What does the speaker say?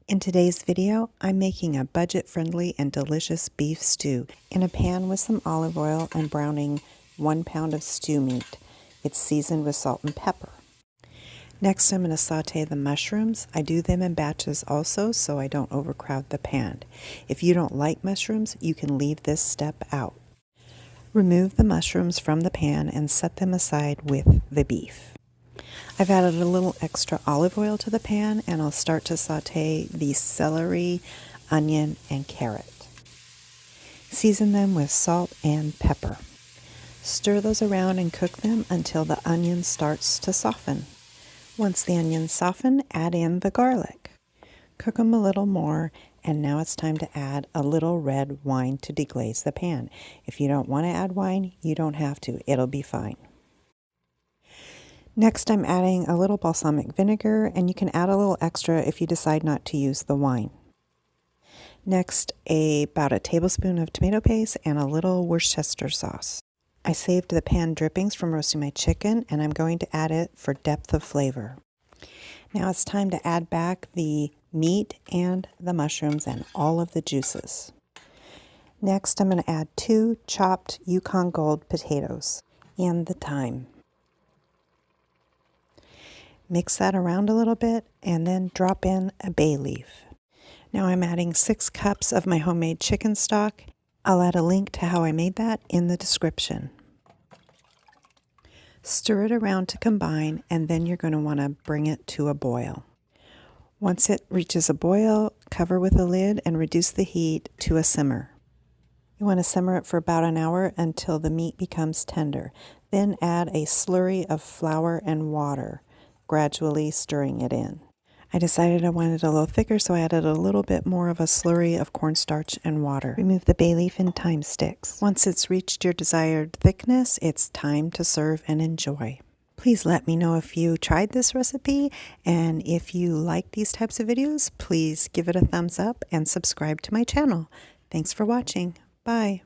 In today's video, I'm making a budget-friendly and delicious beef stew in a pan with some olive oil and browning 1 pound of stew meat. It's seasoned with salt and pepper. Next, I'm going to saute the mushrooms. I do them in batches also so I don't overcrowd the pan. If you don't like mushrooms, you can leave this step out. Remove the mushrooms from the pan and set them aside with the beef. I've added a little extra olive oil to the pan and I'll start to saute the celery, onion, and carrot. Season them with salt and pepper. Stir those around and cook them until the onion starts to soften. Once the onions soften, add in the garlic. Cook them a little more, and now it's time to add a little red wine to deglaze the pan. If you don't want to add wine, you don't have to. It'll be fine. Next, I'm adding a little balsamic vinegar, and you can add a little extra if you decide not to use the wine. Next, about a tablespoon of tomato paste and a little Worcestershire sauce. I saved the pan drippings from roasting my chicken, and I'm going to add it for depth of flavor. Now it's time to add back the meat and the mushrooms and all of the juices. Next, I'm going to add 2 chopped Yukon Gold potatoes and the thyme. Mix that around a little bit and then drop in a bay leaf. Now I'm adding 6 cups of my homemade chicken stock. I'll add a link to how I made that in the description. Stir it around to combine, and then you're going to want to bring it to a boil. Once it reaches a boil, cover with a lid and reduce the heat to a simmer. You want to simmer it for about an hour until the meat becomes tender. Then add a slurry of flour and water, gradually stirring it in. I decided I wanted it a little thicker, so I added a little bit more of a slurry of cornstarch and water. Remove the bay leaf and thyme sticks. Once it's reached your desired thickness, it's time to serve and enjoy. Please let me know if you tried this recipe, and if you like these types of videos, please give it a thumbs up and subscribe to my channel. Thanks for watching. Bye.